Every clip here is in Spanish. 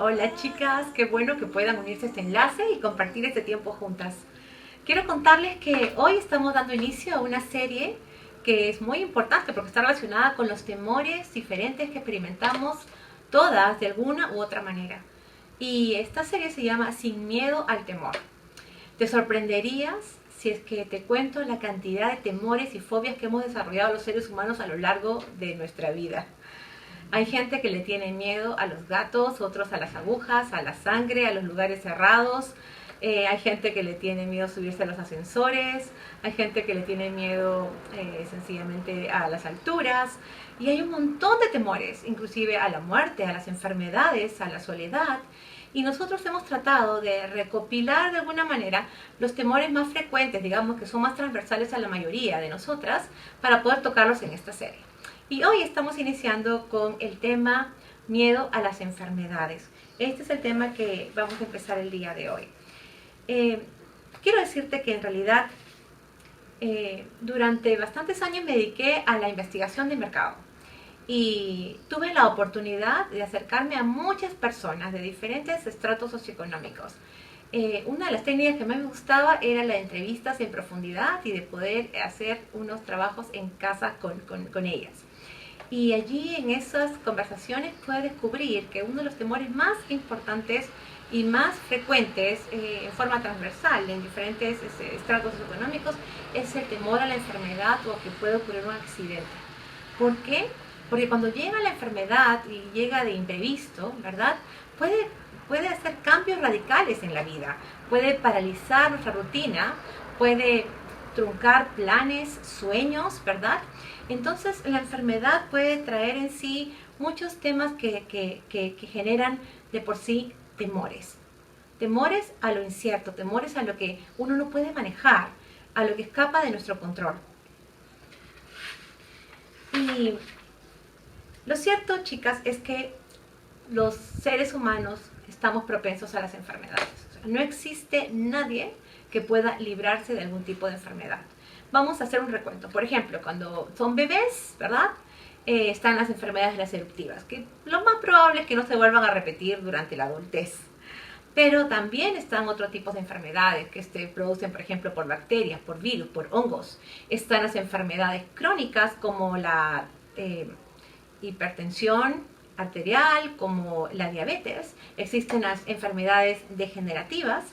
Hola chicas, qué bueno que puedan unirse a este enlace y compartir este tiempo juntas. Quiero contarles que hoy estamos dando inicio a una serie que es muy importante porque está relacionada con los temores diferentes que experimentamos todas de alguna u otra manera. Y esta serie se llama Sin miedo al temor. Te sorprenderías si es que te cuento la cantidad de temores y fobias que hemos desarrollado los seres humanos a lo largo de nuestra vida. Hay gente que le tiene miedo a los gatos, otros a las agujas, a la sangre, a los lugares cerrados. Hay gente que le tiene miedo a subirse a los ascensores. Hay gente que le tiene miedo sencillamente a las alturas. Y hay un montón de temores, inclusive a la muerte, a las enfermedades, a la soledad. Y nosotros hemos tratado de recopilar de alguna manera los temores más frecuentes, digamos que son más transversales a la mayoría de nosotras, para poder tocarlos en esta serie. Y hoy estamos iniciando con el tema miedo a las enfermedades. Este es el tema que vamos a empezar el día de hoy. Quiero decirte que en realidad durante bastantes años me dediqué a la investigación de mercado y tuve la oportunidad de acercarme a muchas personas de diferentes estratos socioeconómicos. Una de las técnicas que más me gustaba era la de entrevistas en profundidad y de poder hacer unos trabajos en casa con ellas. Y allí en esas conversaciones pude descubrir que uno de los temores más importantes y más frecuentes en forma transversal en diferentes estratos económicos es el temor a la enfermedad o a que pueda ocurrir un accidente. ¿Por qué? Porque cuando llega la enfermedad y llega de imprevisto, ¿verdad? Puede hacer cambios radicales en la vida, puede paralizar nuestra rutina, puede truncar planes, sueños, ¿verdad? Entonces la enfermedad puede traer en sí muchos temas que generan de por sí temores. Temores a lo incierto, temores a lo que uno no puede manejar, a lo que escapa de nuestro control. Y lo cierto, chicas, es que los seres humanos estamos propensos a las enfermedades. O sea, no existe nadie que pueda librarse de algún tipo de enfermedad. Vamos a hacer un recuento. Por ejemplo, cuando son bebés, ¿verdad? Están las enfermedades de las eruptivas, que lo más probable es que no se vuelvan a repetir durante la adultez. Pero también están otros tipos de enfermedades que se producen, por ejemplo, por bacterias, por virus, por hongos. Están las enfermedades crónicas como la hipertensión arterial, como la diabetes. Existen las enfermedades degenerativas.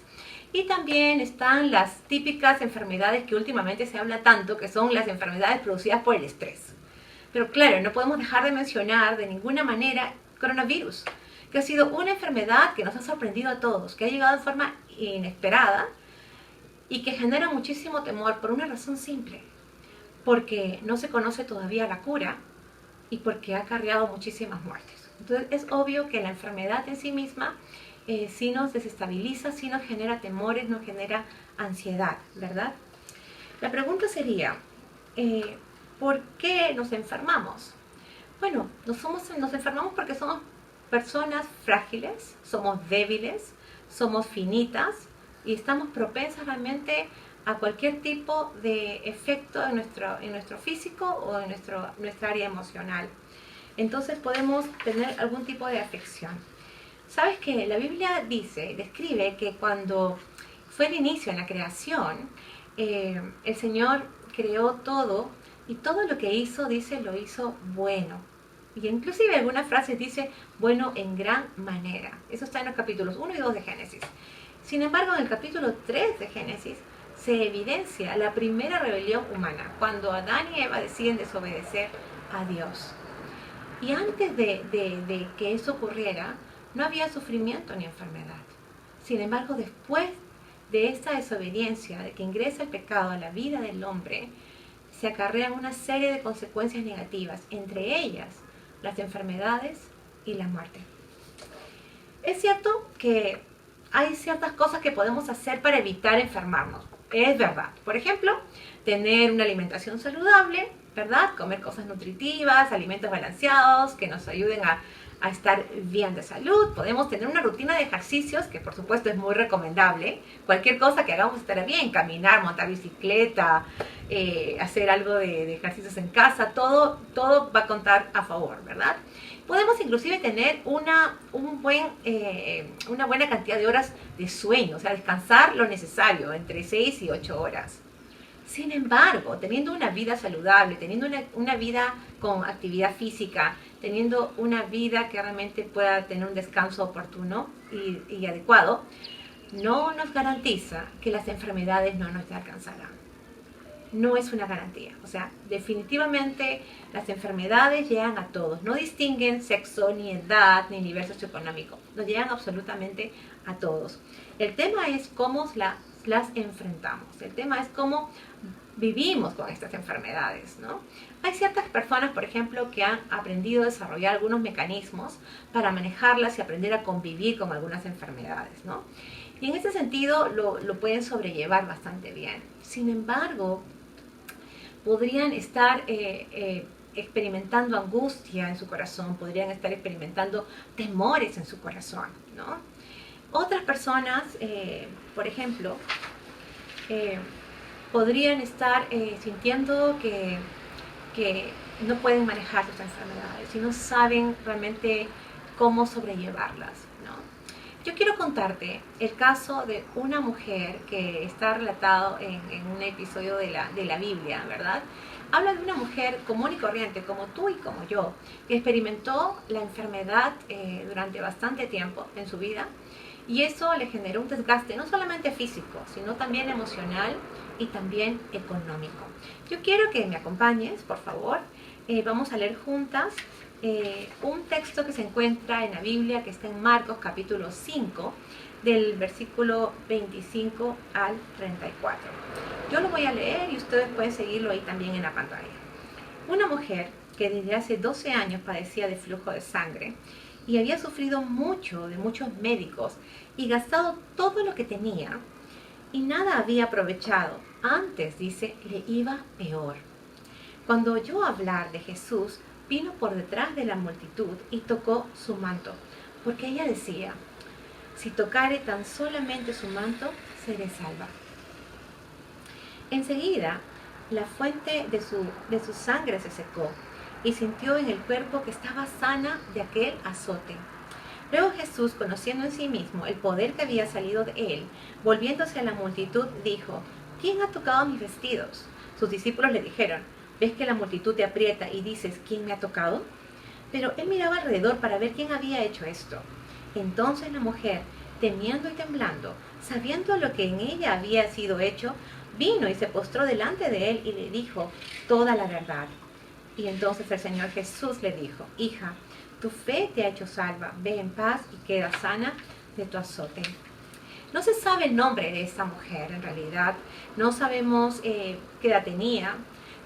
Y también están las típicas enfermedades que últimamente se habla tanto, que son las enfermedades producidas por el estrés. Pero claro, no podemos dejar de mencionar de ninguna manera coronavirus, que ha sido una enfermedad que nos ha sorprendido a todos, que ha llegado de forma inesperada y que genera muchísimo temor por una razón simple, porque no se conoce todavía la cura y porque ha acarreado muchísimas muertes. Entonces es obvio que la enfermedad en sí misma sí nos desestabiliza, sí nos genera temores, nos genera ansiedad, ¿verdad? La pregunta sería, ¿por qué nos enfermamos? Bueno, nos enfermamos porque somos personas frágiles, somos débiles, somos finitas y estamos propensas realmente a cualquier tipo de efecto en nuestro físico o en nuestra área emocional. Entonces podemos tener algún tipo de afección. ¿Sabes qué? La Biblia describe que cuando fue el inicio en la creación, el Señor creó todo y todo lo que hizo, dice, lo hizo bueno. Y inclusive algunas frases dice, bueno en gran manera. Eso está en los capítulos 1 y 2 de Génesis. Sin embargo, en el capítulo 3 de Génesis se evidencia la primera rebelión humana, cuando Adán y Eva deciden desobedecer a Dios. Y antes de que eso ocurriera, no había sufrimiento ni enfermedad. Sin embargo, después de esta desobediencia, de que ingresa el pecado a la vida del hombre, se acarrean una serie de consecuencias negativas, entre ellas las enfermedades y la muerte. Es cierto que hay ciertas cosas que podemos hacer para evitar enfermarnos. Es verdad. Por ejemplo, tener una alimentación saludable, ¿verdad? Comer cosas nutritivas, alimentos balanceados que nos ayuden a estar bien de salud. Podemos tener una rutina de ejercicios, que por supuesto es muy recomendable. Cualquier cosa que hagamos estará bien, caminar, montar bicicleta, hacer algo de ejercicios en casa, todo va a contar a favor, ¿verdad? Podemos inclusive tener una buena cantidad de horas de sueño, o sea, descansar lo necesario, entre 6 y 8 horas. Sin embargo, teniendo una vida saludable, teniendo una vida con actividad física, teniendo una vida que realmente pueda tener un descanso oportuno y adecuado, no nos garantiza que las enfermedades no nos alcanzarán. No es una garantía. O sea, definitivamente las enfermedades llegan a todos. No distinguen sexo, ni edad, ni nivel socioeconómico. Nos llegan absolutamente a todos. El tema es cómo las enfrentamos. El tema es cómo vivimos con estas enfermedades, ¿no? Hay ciertas personas, por ejemplo, que han aprendido a desarrollar algunos mecanismos para manejarlas y aprender a convivir con algunas enfermedades, ¿no? Y en ese sentido lo pueden sobrellevar bastante bien. Sin embargo, podrían estar experimentando angustia en su corazón, podrían estar experimentando temores en su corazón, ¿no? Otras personas, por ejemplo, podrían estar sintiendo que no pueden manejar sus enfermedades y no saben realmente cómo sobrellevarlas, ¿no? Yo quiero contarte el caso de una mujer que está relatado en un episodio de la Biblia, ¿verdad? Habla de una mujer común y corriente, como tú y como yo, que experimentó la enfermedad durante bastante tiempo en su vida, y eso le generó un desgaste no solamente físico, sino también emocional y también económico. Yo quiero que me acompañes, por favor. Vamos a leer juntas un texto que se encuentra en la Biblia, que está en Marcos capítulo 5, del versículo 25 al 34. Yo lo voy a leer y ustedes pueden seguirlo ahí también en la pantalla. Una mujer que desde hace 12 años padecía de flujo de sangre y había sufrido mucho de muchos médicos y gastado todo lo que tenía y nada había aprovechado. Antes, dice, le iba peor. Cuando oyó hablar de Jesús, vino por detrás de la multitud y tocó su manto, porque ella decía: si tocare tan solamente su manto, seré salva. Enseguida, la fuente de su sangre se secó y sintió en el cuerpo que estaba sana de aquel azote. Luego Jesús, conociendo en sí mismo el poder que había salido de él, volviéndose a la multitud, dijo: ¿quién ha tocado mis vestidos? Sus discípulos le dijeron: ¿ves que la multitud te aprieta y dices: ¿quién me ha tocado? Pero él miraba alrededor para ver quién había hecho esto. Entonces la mujer, temiendo y temblando, sabiendo lo que en ella había sido hecho, vino y se postró delante de él y le dijo toda la verdad. Y entonces el Señor Jesús le dijo: hija, tu fe te ha hecho salva, ve en paz y queda sana de tu azote. No se sabe el nombre de esta mujer en realidad, no sabemos qué edad tenía,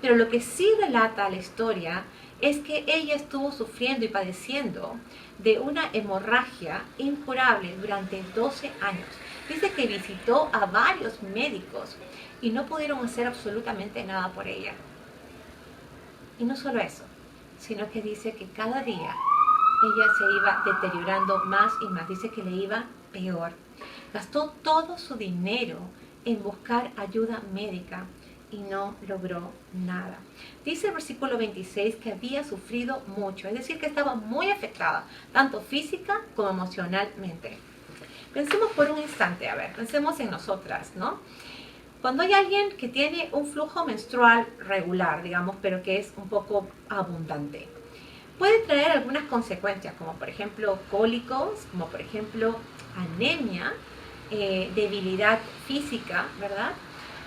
pero lo que sí relata la historia es que ella estuvo sufriendo y padeciendo de una hemorragia incurable durante 12 años. Dice que visitó a varios médicos y no pudieron hacer absolutamente nada por ella. Y no solo eso, sino que dice que cada día ella se iba deteriorando más y más. Dice que le iba peor. Gastó todo su dinero en buscar ayuda médica y no logró nada. Dice el versículo 26 que había sufrido mucho, es decir, que estaba muy afectada, tanto física como emocionalmente. Pensemos por un instante, pensemos en nosotras, ¿no? Cuando hay alguien que tiene un flujo menstrual regular, digamos, pero que es un poco abundante, puede traer algunas consecuencias, como por ejemplo cólicos, como por ejemplo anemia, debilidad física, ¿verdad?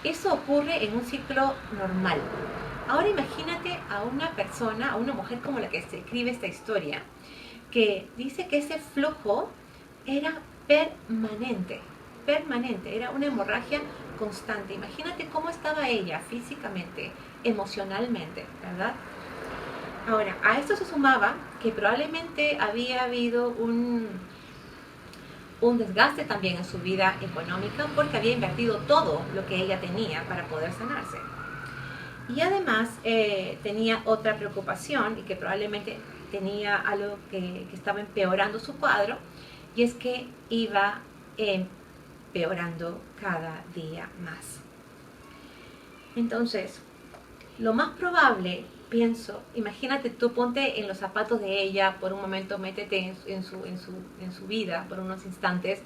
Eso ocurre en un ciclo normal. Ahora imagínate a una persona, a una mujer como la que se escribe esta historia, que dice que ese flujo era permanente, era una hemorragia constante. Imagínate cómo estaba ella físicamente, emocionalmente, ¿verdad? Ahora, a esto se sumaba que probablemente había habido un desgaste también en su vida económica porque había invertido todo lo que ella tenía para poder sanarse. Y además tenía otra preocupación y que probablemente tenía algo que estaba empeorando su cuadro, y es que iba empeorando cada día más. Entonces, lo más probable pienso, imagínate tú, ponte en los zapatos de ella por un momento, métete en su vida por unos instantes.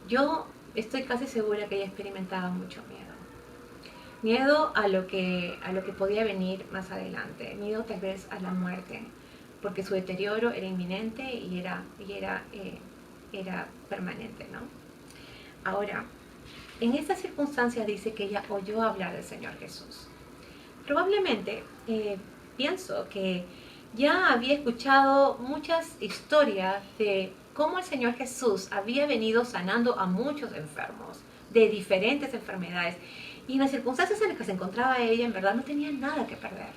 Yo estoy casi segura que ella experimentaba mucho miedo. Miedo a lo que podía venir más adelante. Miedo tal vez a la muerte, porque su deterioro era inminente y era permanente, ¿no? Ahora, en estas circunstancias dice que ella oyó hablar del Señor Jesús. Probablemente pienso que ya había escuchado muchas historias de cómo el Señor Jesús había venido sanando a muchos enfermos de diferentes enfermedades, y en las circunstancias en las que se encontraba ella, en verdad no tenía nada que perder,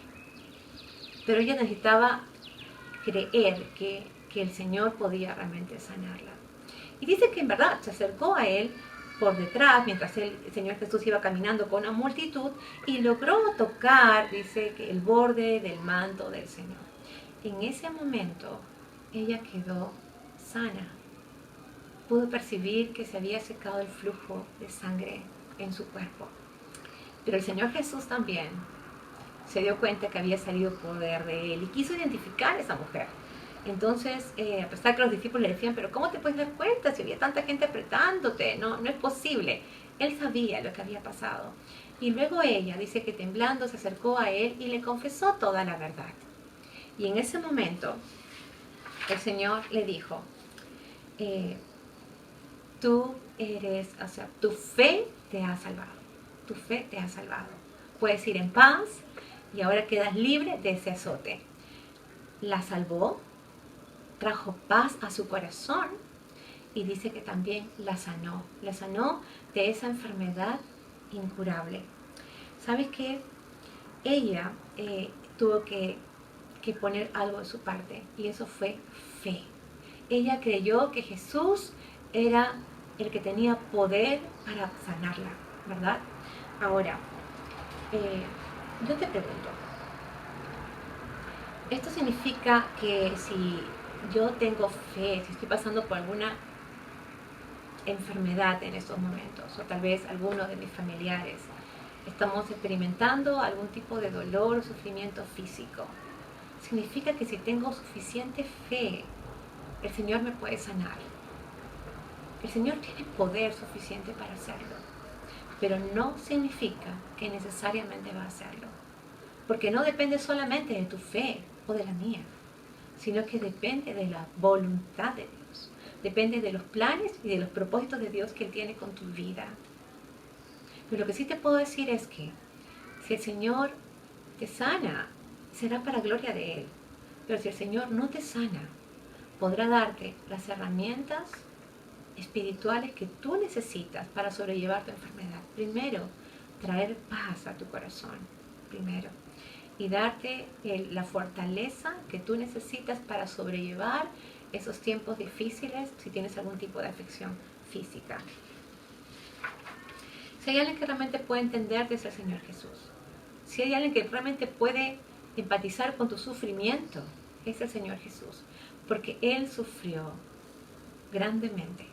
pero ella necesitaba creer que el Señor podía realmente sanarla. Y dice que en verdad se acercó a él por detrás mientras el Señor Jesús iba caminando con una multitud y logró tocar, dice, que el borde del manto del Señor. En ese momento ella quedó sana. Pudo percibir que se había secado el flujo de sangre en su cuerpo. Pero el Señor Jesús también se dio cuenta que había salido poder de él y quiso identificar a esa mujer. Entonces, a pesar que los discípulos le decían, pero ¿cómo te puedes dar cuenta si había tanta gente apretándote? No es posible. Él sabía lo que había pasado. Y luego ella dice que temblando se acercó a él y le confesó toda la verdad. Y en ese momento, el Señor le dijo, tu fe te ha salvado. Tu fe te ha salvado. Puedes ir en paz y ahora quedas libre de ese azote. La salvó, trajo paz a su corazón y dice que también la sanó de esa enfermedad incurable. ¿Sabes qué? Ella tuvo que poner algo de su parte y eso fue fe. Ella creyó que Jesús era el que tenía poder para sanarla, ¿verdad? Ahora, yo te pregunto, ¿esto significa que si yo tengo fe, si estoy pasando por alguna enfermedad en estos momentos, o tal vez alguno de mis familiares, estamos experimentando algún tipo de dolor o sufrimiento físico, significa que si tengo suficiente fe, el Señor me puede sanar? El Señor tiene poder suficiente para hacerlo, pero no significa que necesariamente va a hacerlo, porque no depende solamente de tu fe o de la mía, sino que depende de la voluntad de Dios, depende de los planes y de los propósitos de Dios que Él tiene con tu vida. Pero lo que sí te puedo decir es que si el Señor te sana, será para gloria de Él, pero si el Señor no te sana, podrá darte las herramientas espirituales que tú necesitas para sobrellevar tu enfermedad. Primero, traer paz a tu corazón, primero, y darte la fortaleza que tú necesitas para sobrellevar esos tiempos difíciles si tienes algún tipo de afección física. Si hay alguien que realmente puede entenderte, es el Señor Jesús. Si hay alguien que realmente puede empatizar con tu sufrimiento, es el Señor Jesús, porque Él sufrió grandemente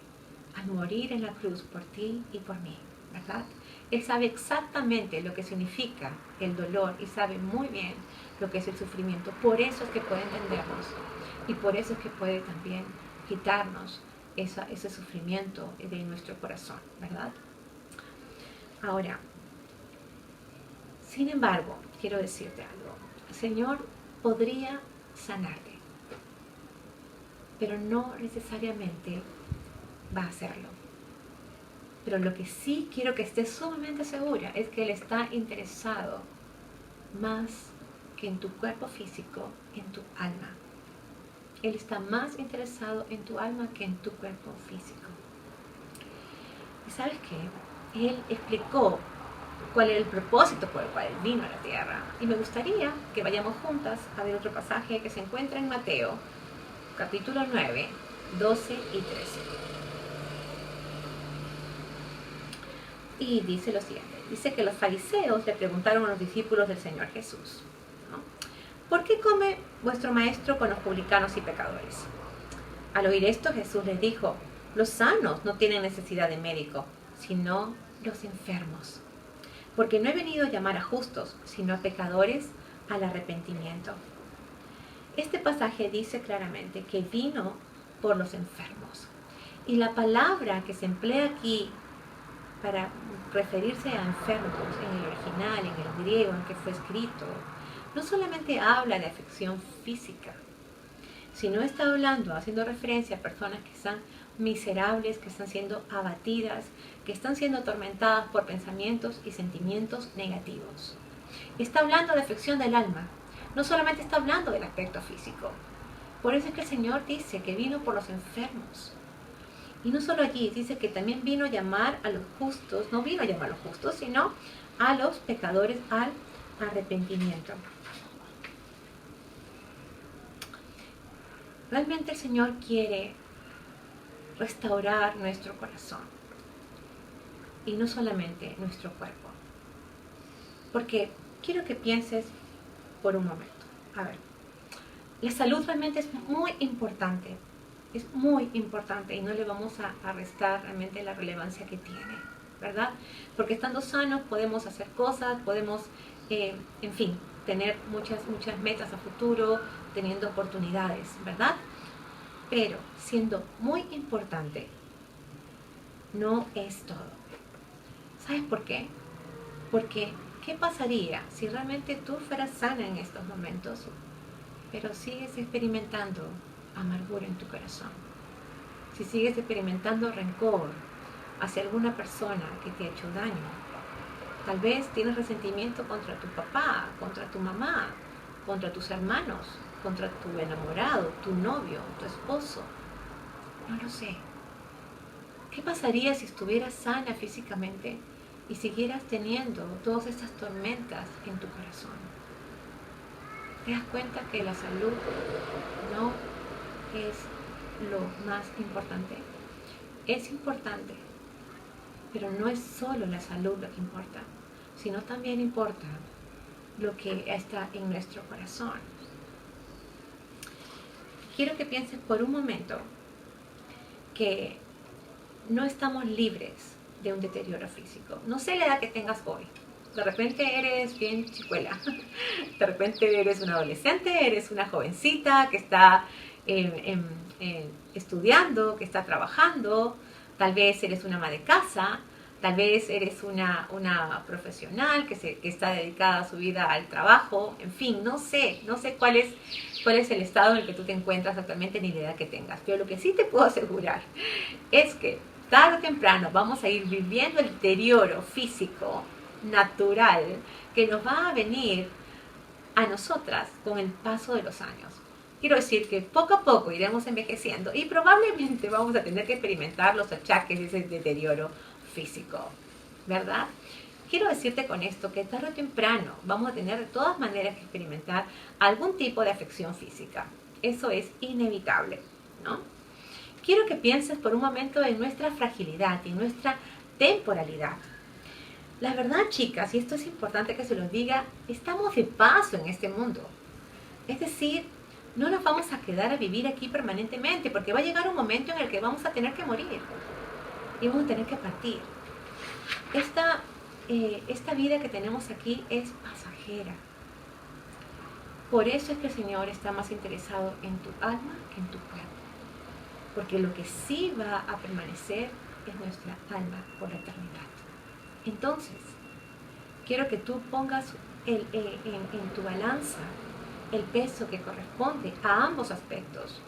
al morir en la cruz por ti y por mí, ¿verdad? Él sabe exactamente lo que significa el dolor y sabe muy bien lo que es el sufrimiento. Por eso es que puede entendernos y por eso es que puede también quitarnos ese sufrimiento de nuestro corazón, ¿verdad? Ahora, sin embargo, quiero decirte algo. El Señor podría sanarte, pero no necesariamente va a hacerlo. Pero lo que sí quiero que estés sumamente segura es que Él está interesado más que en tu cuerpo físico, en tu alma. Él está más interesado en tu alma que en tu cuerpo físico. ¿Y sabes qué? Él explicó cuál era el propósito por el cual Él vino a la tierra. Y me gustaría que vayamos juntas a ver otro pasaje que se encuentra en Mateo, capítulo 9, 12 y 13. Y dice lo siguiente, dice que los fariseos le preguntaron a los discípulos del Señor Jesús, ¿no? ¿Por qué come vuestro maestro con los publicanos y pecadores? Al oír esto, Jesús les dijo, los sanos no tienen necesidad de médico, sino los enfermos. Porque no he venido a llamar a justos, sino a pecadores al arrepentimiento. Este pasaje dice claramente que vino por los enfermos. Y la palabra que se emplea aquí para referirse a enfermos en el original, en el griego en que fue escrito, no solamente habla de afección física, sino está hablando, haciendo referencia a personas que están miserables, que están siendo abatidas, que están siendo atormentadas por pensamientos y sentimientos negativos. Está hablando de afección del alma, no solamente está hablando del aspecto físico. Por eso es que el Señor dice que vino por los enfermos. Y no solo allí, dice que también vino a llamar a los justos, no vino a llamar a los justos, sino a los pecadores al arrepentimiento. Realmente el Señor quiere restaurar nuestro corazón y no solamente nuestro cuerpo. Porque quiero que pienses por un momento. A ver, la salud realmente es muy importante y no le vamos a restar realmente la relevancia que tiene, ¿verdad? Porque estando sanos podemos hacer cosas, podemos, en fin, tener muchas metas a futuro, teniendo oportunidades, ¿verdad? Pero siendo muy importante, no es todo. ¿Sabes por qué? Porque, ¿qué pasaría si realmente tú fueras sana en estos momentos, pero sigues experimentando amargura en tu corazón? Si sigues experimentando rencor hacia alguna persona que te ha hecho daño, tal vez tienes resentimiento contra tu papá, contra tu mamá, contra tus hermanos, contra tu enamorado, tu novio, tu esposo. No lo sé. ¿Qué pasaría si estuvieras sana físicamente y siguieras teniendo todas estas tormentas en tu corazón? ¿Te das cuenta que la salud no es lo más importante? Es importante, pero no es solo la salud lo que importa, sino también importa lo que está en nuestro corazón. Quiero que pienses por un momento que no estamos libres de un deterioro físico. No sé la edad que tengas hoy. De repente eres bien chicuela. De repente eres una adolescente, eres una jovencita que está estudiando, que está trabajando. Tal vez eres una ama de casa. Tal vez eres una profesional que está dedicada a su vida al trabajo. En fin, no sé cuál es el estado en el que tú te encuentras actualmente ni la edad que tengas. Pero lo que sí te puedo asegurar es que tarde o temprano vamos a ir viviendo el deterioro físico natural que nos va a venir a nosotras con el paso de los años. Quiero decir que poco a poco iremos envejeciendo y probablemente vamos a tener que experimentar los achaques de ese deterioro físico, ¿verdad? Quiero decirte con esto que tarde o temprano vamos a tener de todas maneras que experimentar algún tipo de afección física. Eso es inevitable, ¿no? Quiero que pienses por un momento en nuestra fragilidad y nuestra temporalidad. La verdad, chicas, y esto es importante que se los diga, estamos de paso en este mundo. Es decir, no nos vamos a quedar a vivir aquí permanentemente, porque va a llegar un momento en el que vamos a tener que morir y vamos a tener que partir. Esta vida que tenemos aquí es pasajera. Por eso es que el Señor está más interesado en tu alma que en tu cuerpo. Porque lo que sí va a permanecer es nuestra alma por la eternidad. Entonces, quiero que tú pongas en tu balanza el peso que corresponde a ambos aspectos.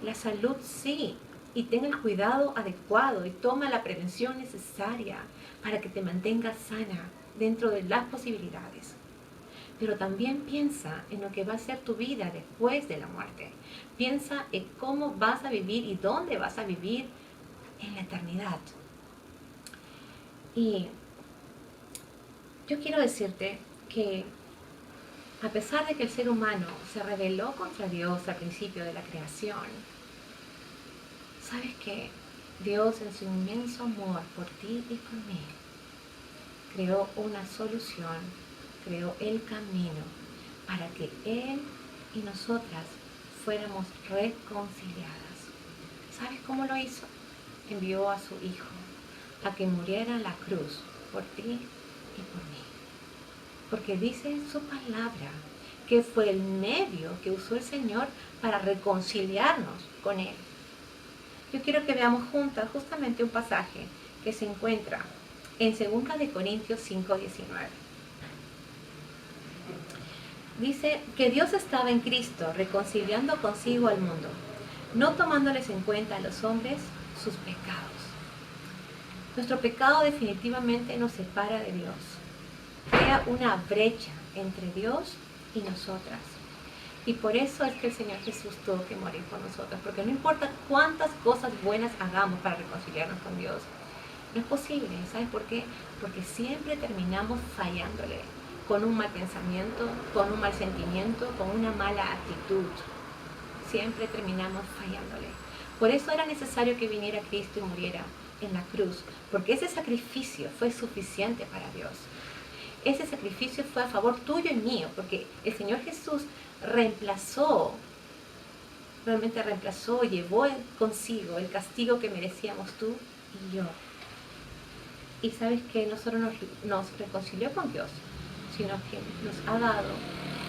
La salud sí, y ten el cuidado adecuado y toma la prevención necesaria para que te mantengas sana dentro de las posibilidades. Pero también piensa en lo que va a ser tu vida después de la muerte. Piensa en cómo vas a vivir y dónde vas a vivir en la eternidad. Y yo quiero decirte que a pesar de que el ser humano se rebeló contra Dios al principio de la creación, ¿sabes qué? Dios en su inmenso amor por ti y por mí creó una solución, creó el camino para que Él y nosotras fuéramos reconciliadas. ¿Sabes cómo lo hizo? Envió a su Hijo a que muriera en la cruz por ti y por mí. Porque dice su palabra que fue el medio que usó el Señor para reconciliarnos con Él. Yo quiero que veamos juntas justamente un pasaje que se encuentra en 2 de Corintios 5:19. Dice que Dios estaba en Cristo reconciliando consigo al mundo, no tomándoles en cuenta a los hombres sus pecados. Nuestro pecado definitivamente nos separa de Dios, crea una brecha entre Dios y nosotras. Y por eso es que el Señor Jesús tuvo que morir por nosotros, porque no importa cuántas cosas buenas hagamos para reconciliarnos con Dios, no es posible. ¿Sabes por qué? Porque siempre terminamos fallándole, con un mal pensamiento, con un mal sentimiento, con una mala actitud. Siempre terminamos fallándole. Por eso era necesario que viniera Cristo y muriera en la cruz, porque ese sacrificio fue suficiente para Dios. Ese sacrificio fue a favor tuyo y mío, porque el Señor Jesús realmente reemplazó, llevó consigo el castigo que merecíamos tú y yo. Y sabes que no solo nos reconcilió con Dios, sino que nos ha dado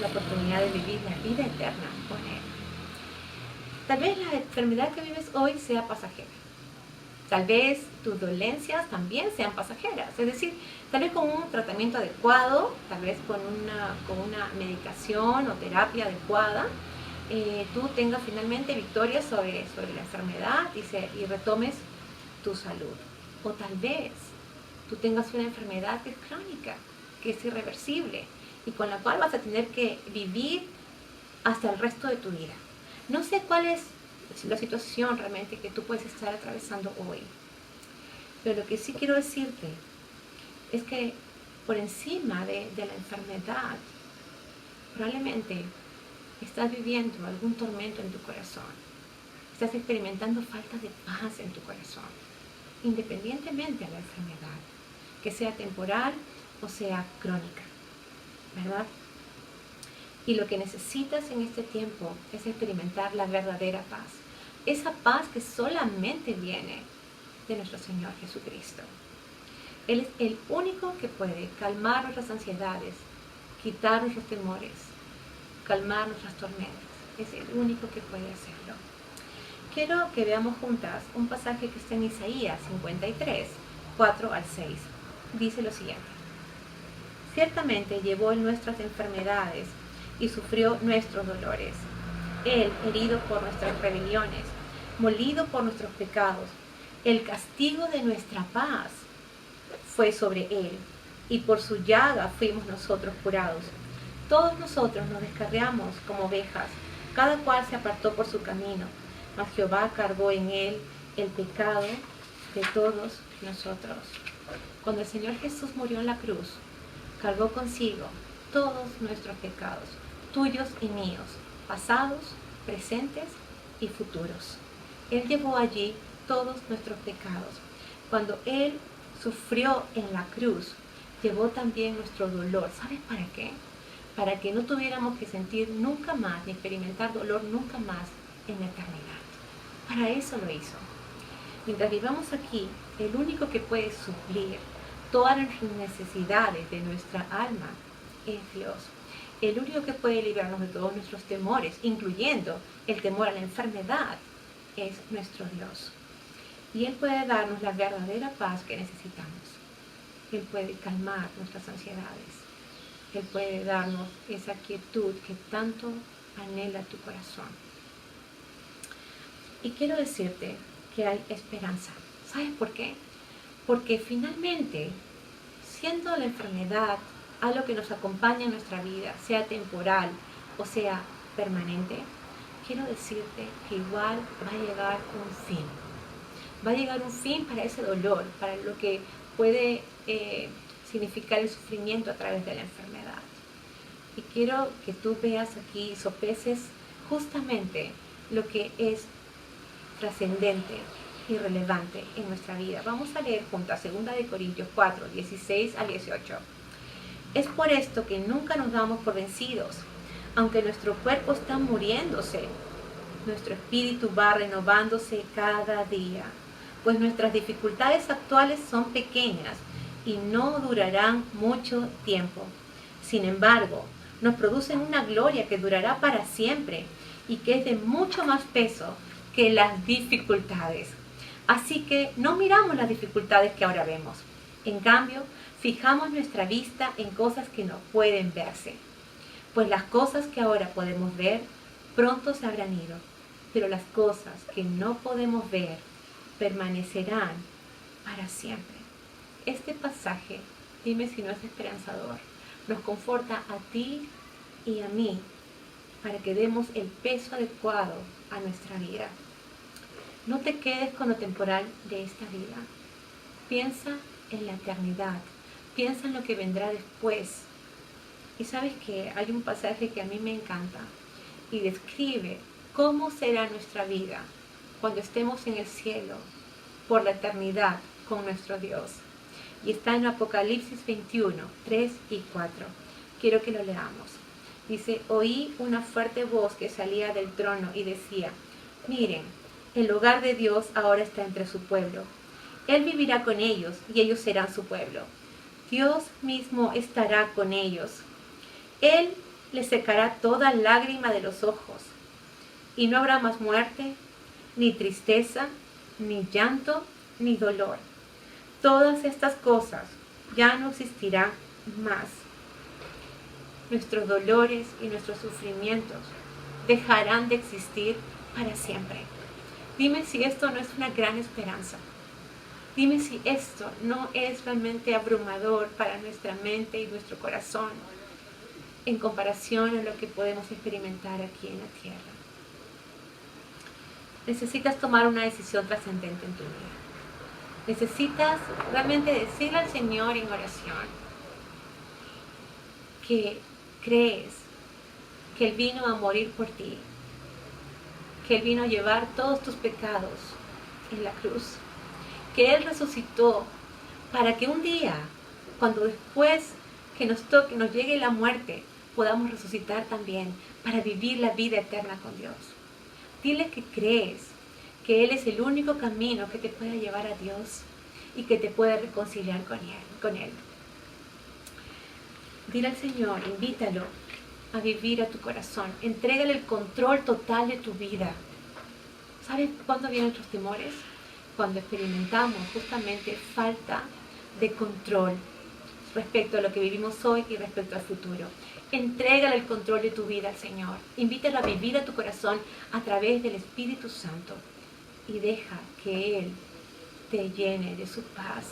la oportunidad de vivir la vida eterna con Él. Tal vez la enfermedad que vives hoy sea pasajera. Tal vez tus dolencias también sean pasajeras. Es decir, tal vez con un tratamiento adecuado, tal vez con una medicación o terapia adecuada, tú tengas finalmente victoria sobre la enfermedad y retomes tu salud. O tal vez tú tengas una enfermedad que es crónica, que es irreversible y con la cual vas a tener que vivir hasta el resto de tu vida. No sé cuál es la situación realmente que tú puedes estar atravesando hoy, pero lo que sí quiero decirte es que por encima de la enfermedad probablemente estás viviendo algún tormento en tu corazón, estás experimentando falta de paz en tu corazón, independientemente de la enfermedad, que sea temporal o sea crónica, ¿verdad? Y lo que necesitas en este tiempo es experimentar la verdadera paz. Esa paz que solamente viene de nuestro Señor Jesucristo. Él es el único que puede calmar nuestras ansiedades, quitar nuestros temores, calmar nuestras tormentas. Es el único que puede hacerlo. Quiero que veamos juntas un pasaje que está en Isaías 53, 4 al 6. Dice lo siguiente: ciertamente llevó nuestras enfermedades y sufrió nuestros dolores. Él, herido por nuestras rebeliones, molido por nuestros pecados, el castigo de nuestra paz fue sobre él, y por su llaga fuimos nosotros curados. Todos nosotros nos descarriamos como ovejas, cada cual se apartó por su camino, mas Jehová cargó en él el pecado de todos nosotros. Cuando el Señor Jesús murió en la cruz, cargó consigo todos nuestros pecados, tuyos y míos, pasados, presentes y futuros. Él llevó allí todos nuestros pecados. Cuando Él sufrió en la cruz, llevó también nuestro dolor. ¿Sabes para qué? Para que no tuviéramos que sentir nunca más, ni experimentar dolor nunca más en la eternidad. Para eso lo hizo. Mientras vivamos aquí, el único que puede suplir todas las necesidades de nuestra alma es Dios. El único que puede librarnos de todos nuestros temores, incluyendo el temor a la enfermedad, es nuestro Dios. Y Él puede darnos la verdadera paz que necesitamos. Él puede calmar nuestras ansiedades. Él puede darnos esa quietud que tanto anhela tu corazón. Y quiero decirte que hay esperanza. ¿Sabes por qué? Porque finalmente, siendo la enfermedad algo que nos acompaña en nuestra vida, sea temporal o sea permanente, quiero decirte que igual va a llegar un fin. Va a llegar un fin para ese dolor, para lo que puede significar el sufrimiento a través de la enfermedad. Y quiero que tú veas aquí, sopeses justamente lo que es trascendente y relevante en nuestra vida. Vamos a leer juntas 2 de Corintios 4, 16 al 18. Es por esto que nunca nos damos por vencidos. Aunque nuestro cuerpo está muriéndose, nuestro espíritu va renovándose cada día, pues nuestras dificultades actuales son pequeñas y no durarán mucho tiempo. Sin embargo, nos producen una gloria que durará para siempre y que es de mucho más peso que las dificultades. Así que no miramos las dificultades que ahora vemos. En cambio, fijamos nuestra vista en cosas que no pueden verse. Pues las cosas que ahora podemos ver pronto se habrán ido, pero las cosas que no podemos ver permanecerán para siempre. Este pasaje, dime si no es esperanzador, nos conforta a ti y a mí para que demos el peso adecuado a nuestra vida. No te quedes con lo temporal de esta vida. Piensa en la eternidad. Piensa en lo que vendrá después. Y sabes que hay un pasaje que a mí me encanta y describe cómo será nuestra vida cuando estemos en el cielo por la eternidad con nuestro Dios. Y está en Apocalipsis 21, 3 y 4. Quiero que lo leamos. Dice, oí una fuerte voz que salía del trono y decía, miren, el hogar de Dios ahora está entre su pueblo. Él vivirá con ellos y ellos serán su pueblo. Dios mismo estará con ellos. Él les secará toda lágrima de los ojos. Y no habrá más muerte, ni tristeza, ni llanto, ni dolor. Todas estas cosas ya no existirán más. Nuestros dolores y nuestros sufrimientos dejarán de existir para siempre. Dime si esto no es una gran esperanza. Dime si esto no es realmente abrumador para nuestra mente y nuestro corazón en comparación a lo que podemos experimentar aquí en la tierra. Necesitas tomar una decisión trascendente en tu vida. Necesitas realmente decirle al Señor en oración que crees que Él vino a morir por ti, que Él vino a llevar todos tus pecados en la cruz, que Él resucitó para que un día, cuando después que nos toque, nos llegue la muerte, podamos resucitar también para vivir la vida eterna con Dios. Dile que crees que Él es el único camino que te puede llevar a Dios y que te puede reconciliar con Él. Dile al Señor, invítalo a vivir a tu corazón. Entrégale el control total de tu vida. ¿Sabes cuándo vienen nuestros temores? Cuando experimentamos justamente falta de control respecto a lo que vivimos hoy y respecto al futuro. Entrégale el control de tu vida al Señor. Invítalo a vivir a tu corazón a través del Espíritu Santo. Y deja que Él te llene de su paz.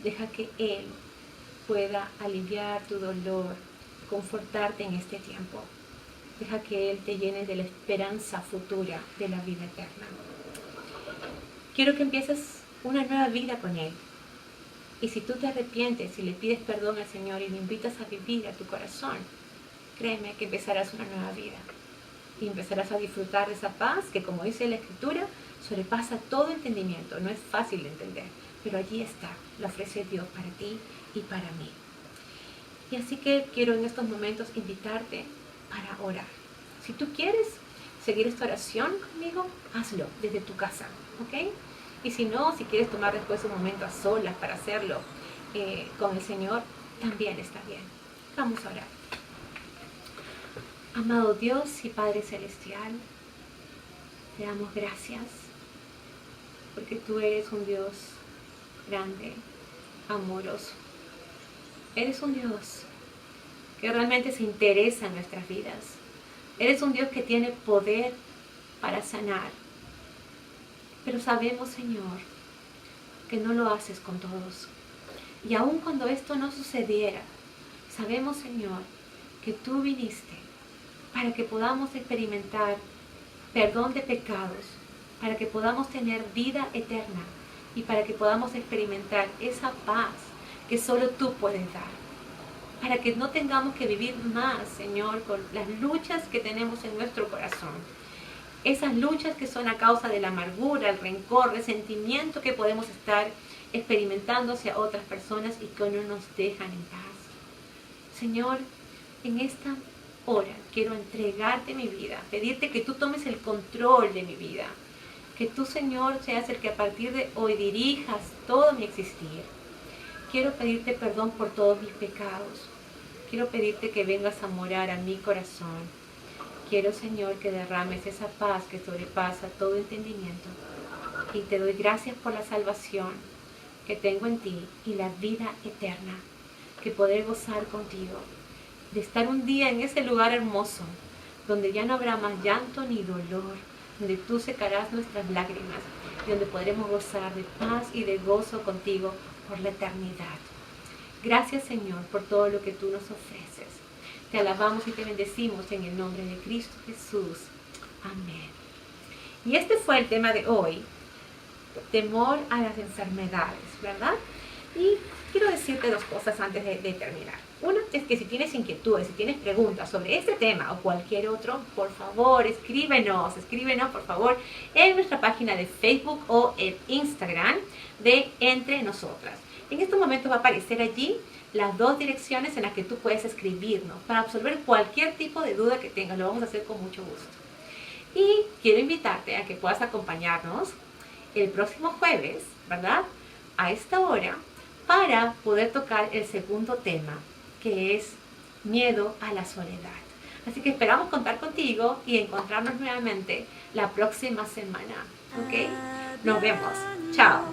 Deja que Él pueda aliviar tu dolor, confortarte en este tiempo. Deja que Él te llene de la esperanza futura de la vida eterna. Quiero que empieces una nueva vida con Él. Y si tú te arrepientes y le pides perdón al Señor y le invitas a vivir a tu corazón, créeme que empezarás una nueva vida. Y empezarás a disfrutar de esa paz que, como dice la Escritura, sobrepasa todo entendimiento. No es fácil de entender, pero allí está. La ofrece Dios para ti y para mí. Y así que quiero en estos momentos invitarte para orar. Si tú quieres seguir esta oración conmigo, hazlo desde tu casa, ¿ok? Y si no, si quieres tomar después un momento a solas para hacerlo con el Señor, también está bien. Vamos a orar. Amado Dios y Padre Celestial, te damos gracias porque tú eres un Dios grande, amoroso. Eres un Dios que realmente se interesa en nuestras vidas. Eres un Dios que tiene poder para sanar. Pero sabemos, Señor, que no lo haces con todos. Y aun cuando esto no sucediera, sabemos, Señor, que tú viniste para que podamos experimentar perdón de pecados, para que podamos tener vida eterna y para que podamos experimentar esa paz que solo tú puedes dar. Para que no tengamos que vivir más, Señor, con las luchas que tenemos en nuestro corazón. Esas luchas que son a causa de la amargura, el rencor, resentimiento que podemos estar experimentando hacia otras personas y que no nos dejan en paz. Señor, en esta hora quiero entregarte mi vida, pedirte que tú tomes el control de mi vida. Que tú, Señor, seas el que a partir de hoy dirijas todo mi existir. Quiero pedirte perdón por todos mis pecados. quiero pedirte que vengas a morar a mi corazón. Quiero, Señor, que derrames esa paz que sobrepasa todo entendimiento. Y te doy gracias por la salvación que tengo en ti y la vida eterna, que poder gozar contigo, de estar un día en ese lugar hermoso, donde ya no habrá más llanto ni dolor, donde tú secarás nuestras lágrimas y donde podremos gozar de paz y de gozo contigo por la eternidad. Gracias, Señor, por todo lo que tú nos ofreces. Te alabamos y te bendecimos en el nombre de Cristo Jesús. Amén. Y este fue el tema de hoy, temor a las enfermedades, ¿verdad? Y quiero decirte dos cosas antes de terminar. Una es que si tienes inquietudes, si tienes preguntas sobre este tema o cualquier otro, por favor, escríbenos por favor en nuestra página de Facebook o en Instagram de Entre Nosotras. En estos momentos va a aparecer allí las dos direcciones en las que tú puedes escribirnos para absolver cualquier tipo de duda que tengas. Lo vamos a hacer con mucho gusto. Y quiero invitarte a que puedas acompañarnos el próximo jueves, ¿verdad? A esta hora, para poder tocar el segundo tema, que es miedo a la soledad. Así que esperamos contar contigo y encontrarnos nuevamente la próxima semana, ¿ok? Nos vemos. Chao.